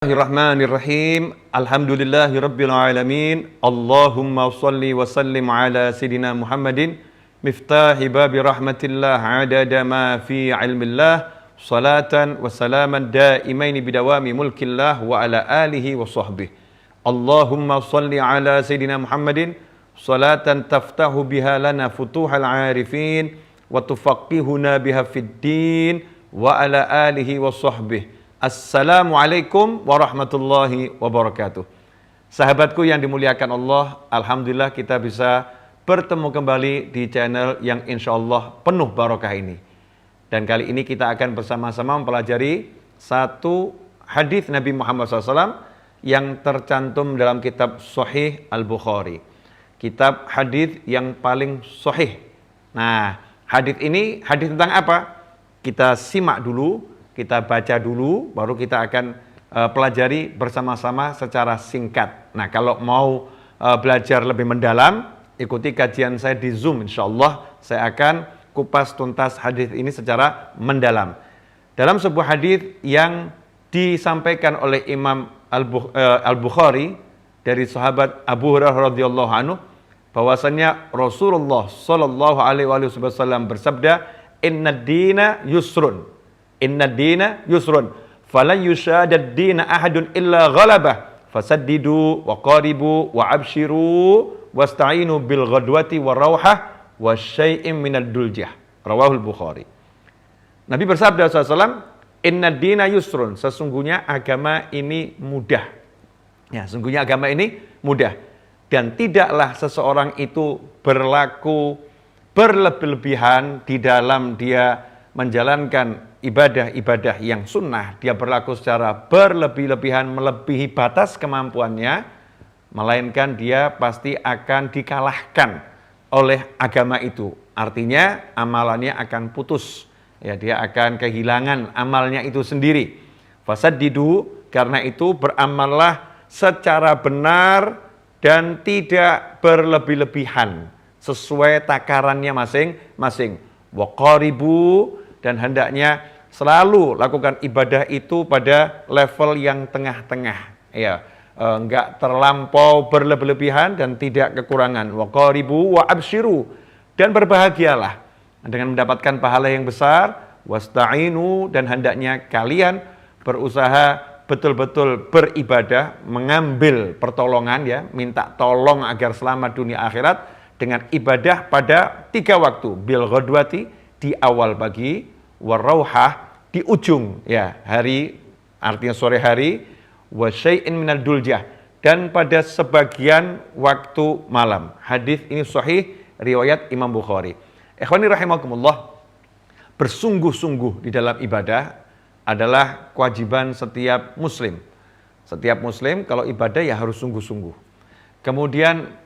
Bismillahirrahmanirrahim. Alhamdulillahirabbil alamin. Allahumma shalli wa sallim ala sayidina Muhammadin miftahi babi rahmatillah adada ma fi ilmillah salatan wa salaman daimaini bidawami mulkillah wa ala alihi wa sahbihi. Allahumma shalli ala sayidina Muhammadin salatan taftahu biha lana futuhal arifin wa tufaqihuna biha fid din wa ala alihi wa sahbihi. Assalamualaikum warahmatullahi wabarakatuh. Sahabatku yang dimuliakan Allah, alhamdulillah kita bisa bertemu kembali di channel yang insya Allah penuh barokah ini. Dan kali ini kita akan bersama-sama mempelajari satu hadis Nabi Muhammad SAW yang tercantum dalam kitab Sahih Al-Bukhari. Kitab hadis yang paling sahih. Nah, hadis ini hadis tentang apa? Kita simak dulu. Kita baca dulu, baru kita akan pelajari bersama-sama secara singkat. Nah, kalau mau belajar lebih mendalam, ikuti kajian saya di Zoom. Insya Allah saya akan kupas tuntas hadis ini secara mendalam. Dalam sebuah hadis yang disampaikan oleh Imam Al-Bukhari dari sahabat Abu Hurairah radhiyallahu anhu, bahwasanya Rasulullah Shallallahu alaihi wasallam bersabda, "Inna dina yusrun." Inna dina yusrun, falan yushadad dina ahadun illa ghalabah, fasaddidu wa qaribu wa abshiru wasta'inu bil ghadwati wa rawhah wa syai'im minad duljah. Rawahul Bukhari. Nabi bersabda SAW, inna dina yusrun, sesungguhnya agama ini mudah. Ya, sesungguhnya agama ini mudah. Dan tidaklah seseorang itu berlaku berlebih-lebihan di dalam dia menjalankan ibadah-ibadah yang sunnah, dia berlaku secara berlebih-lebihan melebihi batas kemampuannya, melainkan dia pasti akan dikalahkan oleh agama itu. Artinya amalannya akan putus, ya, dia akan kehilangan amalnya itu sendiri. Fasaddidu, karena itu beramallah secara benar dan tidak berlebih-lebihan sesuai takarannya masing-masing. Wa qaribu, dan hendaknya selalu lakukan ibadah itu pada level yang tengah-tengah, ya, enggak terlampau berlebih-lebihan dan tidak kekurangan. Wa qaribu wa abshiru, dan berbahagialah dengan mendapatkan pahala yang besar. Wasta'inu, dan hendaknya kalian berusaha betul-betul beribadah, mengambil pertolongan, ya, minta tolong agar selamat dunia akhirat dengan ibadah pada 3 waktu, bil ghadwati, di awal pagi, warauhah, di ujung, ya, hari, artinya sore hari, wa syai'in minal duljah, dan pada sebagian waktu malam. Hadis ini sahih riwayat Imam Bukhari. Ikhwani rahimakumullah, bersungguh-sungguh di dalam ibadah adalah kewajiban setiap muslim. Setiap muslim kalau ibadah ya harus sungguh-sungguh. Kemudian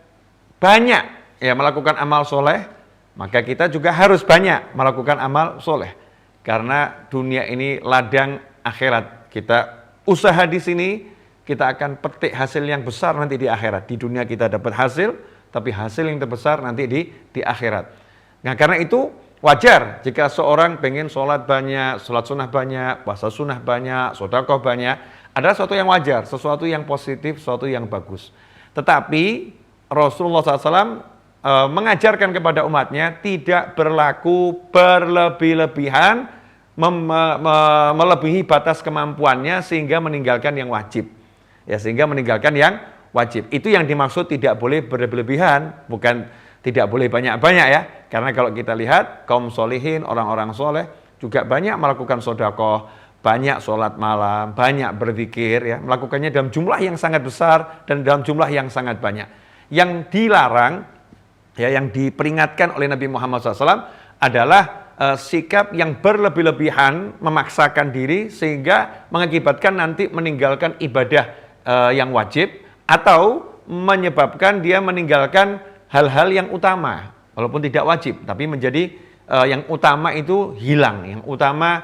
banyak, ya, melakukan amal soleh, maka kita juga harus banyak melakukan amal soleh. Karena dunia ini ladang akhirat. Kita usaha di sini, kita akan petik hasil yang besar nanti di akhirat. Di dunia kita dapat hasil, tapi hasil yang terbesar nanti di akhirat. Nah, karena itu wajar jika seorang pengen sholat banyak, sholat sunnah banyak, puasa sunnah banyak, sedekah banyak. Adalah sesuatu yang wajar, sesuatu yang positif, sesuatu yang bagus. Tetapi Rasulullah SAW mengajarkan kepada umatnya tidak berlaku berlebih-lebihan, melebihi batas kemampuannya sehingga meninggalkan yang wajib. Ya, sehingga meninggalkan yang wajib. Itu yang dimaksud tidak boleh berlebih-lebihan, bukan tidak boleh banyak-banyak, ya. Karena kalau kita lihat kaum solihin, orang-orang soleh juga banyak melakukan sedekah, banyak sholat malam, banyak berzikir, ya, melakukannya dalam jumlah yang sangat besar dan dalam jumlah yang sangat banyak. Yang dilarang, ya, yang diperingatkan oleh Nabi Muhammad SAW adalah sikap yang berlebih-lebihan, memaksakan diri sehingga mengakibatkan nanti meninggalkan ibadah yang wajib atau menyebabkan dia meninggalkan hal-hal yang utama walaupun tidak wajib, tapi menjadi yang utama itu hilang, yang utama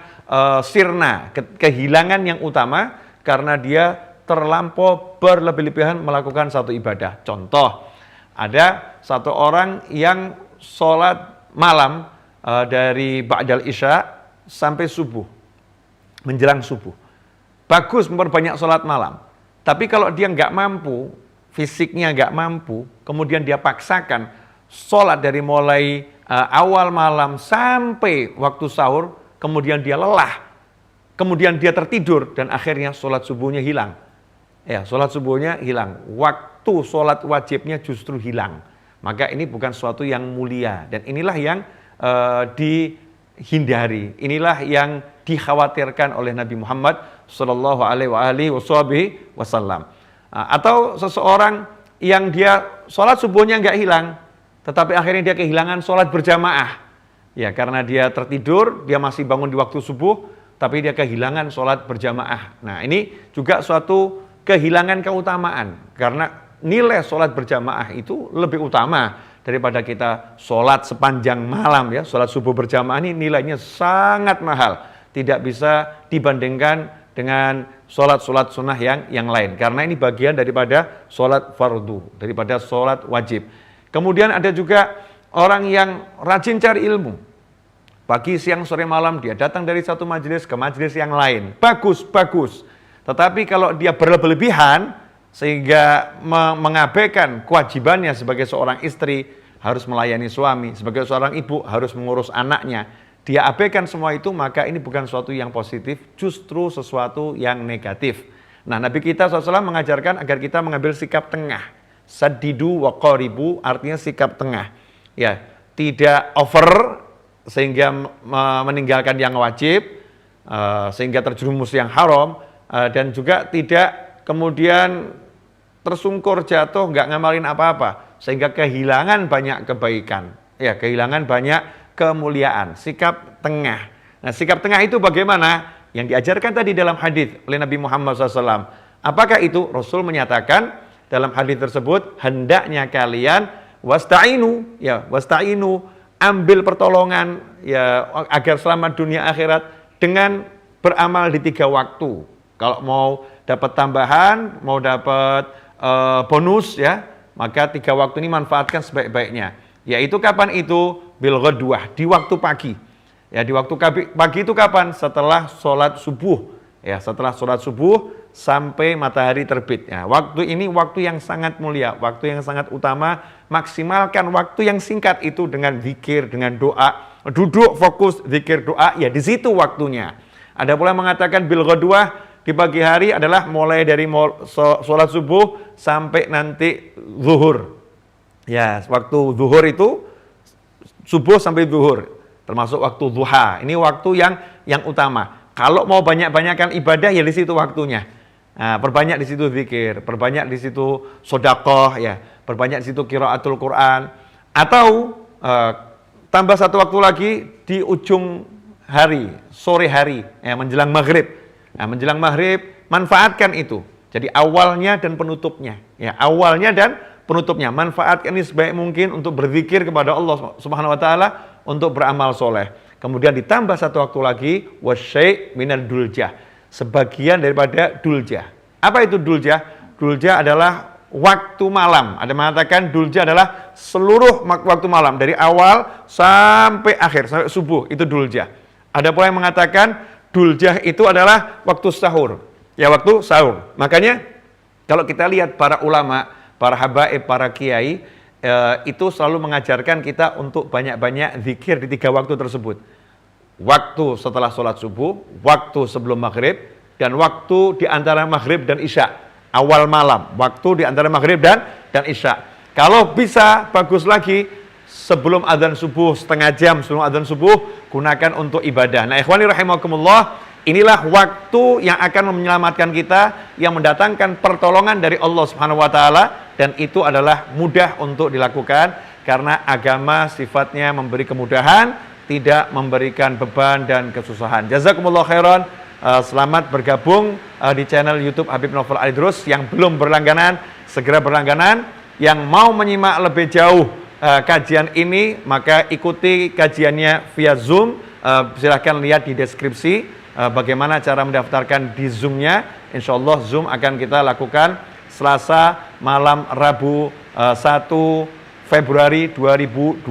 sirna, kehilangan yang utama karena dia terlampau berlebih-lebihan melakukan satu ibadah. Contoh, ada satu orang yang sholat malam dari ba'dal isya sampai subuh, menjelang subuh. bagus memperbanyak sholat malam. Tapi kalau dia nggak mampu, fisiknya nggak mampu, kemudian dia paksakan sholat dari mulai awal malam sampai waktu sahur, kemudian dia lelah, kemudian dia tertidur, dan akhirnya sholat subuhnya hilang. Ya, sholat subuhnya hilang. Waktu sholat wajibnya justru hilang. Maka ini bukan sesuatu yang mulia. Dan inilah yang dihindari. Inilah yang dikhawatirkan oleh Nabi Muhammad Sallallahu Alaihi Wasallam. Atau seseorang yang dia sholat subuhnya nggak hilang, tetapi akhirnya dia kehilangan sholat berjamaah. Ya, karena dia tertidur, dia masih bangun di waktu subuh, tapi dia kehilangan sholat berjamaah. Nah, ini juga suatu kehilangan keutamaan, karena nilai sholat berjamaah itu lebih utama daripada kita sholat sepanjang malam. Ya, sholat subuh berjamaah ini nilainya sangat mahal, tidak bisa dibandingkan dengan sholat-sholat sunnah yang lain, karena ini bagian daripada sholat fardu, daripada sholat wajib. Kemudian ada juga orang yang rajin cari ilmu, pagi, siang, sore, malam dia datang dari satu majelis ke majelis yang lain, bagus. Tetapi kalau dia berlebihan sehingga mengabaikan kewajibannya sebagai seorang istri, harus melayani suami, sebagai seorang ibu harus mengurus anaknya, dia abaikan semua itu, maka ini bukan sesuatu yang positif, justru sesuatu yang negatif. Nah, Nabi kita SAW mengajarkan agar kita mengambil sikap tengah. Saddidu wa qaribu, artinya sikap tengah. Ya, tidak over sehingga meninggalkan yang wajib, sehingga terjerumus yang haram, dan juga tidak kemudian tersungkur jatuh, nggak ngamalin apa-apa, sehingga kehilangan banyak kebaikan. Ya, kehilangan banyak kemuliaan, sikap tengah. Nah, sikap tengah itu bagaimana? Yang diajarkan tadi dalam hadis oleh Nabi Muhammad SAW. Apakah itu? Rasul menyatakan dalam hadis tersebut, hendaknya kalian wasta'inu, ambil pertolongan ya agar selamat dunia akhirat dengan beramal di 3 waktu. Kalau mau dapat tambahan, mau dapat bonus ya, maka 3 waktu ini manfaatkan sebaik-baiknya. Yaitu kapan itu? Bil ghadwah, di waktu pagi. Ya, di waktu pagi itu kapan? Setelah sholat subuh. Ya, setelah sholat subuh sampai matahari terbit. Ya, waktu ini waktu yang sangat mulia, waktu yang sangat utama. Maksimalkan waktu yang singkat itu dengan zikir, dengan doa. Duduk fokus zikir doa, ya di situ waktunya. Ada pula yang mengatakan bil ghadwah, di pagi hari adalah mulai dari sholat subuh sampai nanti zuhur. Ya, waktu zuhur itu subuh sampai zuhur, termasuk waktu duha. Ini waktu yang utama. Kalau mau banyak-banyakkan ibadah, ya di situ waktunya. Nah, perbanyak di situ zikir, perbanyak di situ sedekah, ya, perbanyak di situ qiraatul Quran. Atau tambah satu waktu lagi di ujung hari, sore hari, ya, menjelang maghrib. Nah, menjelang maghrib, manfaatkan itu. Jadi awalnya dan penutupnya. Ya, awalnya dan penutupnya, manfaatkan ini sebaik mungkin untuk berzikir kepada Allah Subhanahu wa taala, untuk beramal soleh. Kemudian ditambah satu waktu lagi, wasyai' minal duljah, sebagian daripada duljah. Apa itu duljah? Duljah adalah waktu malam. Ada mengatakan duljah adalah seluruh waktu malam, dari awal sampai akhir, sampai subuh, itu duljah. Ada pula yang mengatakan duljah itu adalah waktu sahur. Ya, waktu sahur. Makanya kalau kita lihat para ulama, para habaib, para kiai, itu selalu mengajarkan kita untuk banyak-banyak zikir di 3 waktu tersebut. Waktu setelah sholat subuh, waktu sebelum maghrib, dan waktu di antara maghrib dan isya. Awal malam, waktu di antara maghrib dan isya. Kalau bisa, bagus lagi, sebelum adzan subuh, setengah jam sebelum adzan subuh, gunakan untuk ibadah. Nah, ikhwani rahimakumullah, inilah waktu yang akan menyelamatkan kita, yang mendatangkan pertolongan dari Allah Subhanahu wa taala, dan itu adalah mudah untuk dilakukan karena agama sifatnya memberi kemudahan, tidak memberikan beban dan kesusahan. Jazakumullah khairan. Selamat bergabung di channel YouTube Habib Novel Alidrus. Yang belum berlangganan, segera berlangganan. Yang mau menyimak lebih jauh kajian ini, maka ikuti kajiannya via Zoom. Silahkan lihat di deskripsi bagaimana cara mendaftarkan di Zoom-nya. Insya Allah Zoom akan kita lakukan Selasa malam Rabu 1 Februari 2022.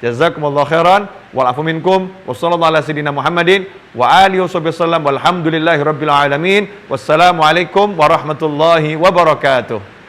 Jazakumullah khairan. wal afu minkum. Wassallallahu ala sayyidina Muhammadin wa alihi wasallam walhamdulillahi rabbil alamin. Wassalamualaikum warahmatullahi wabarakatuh.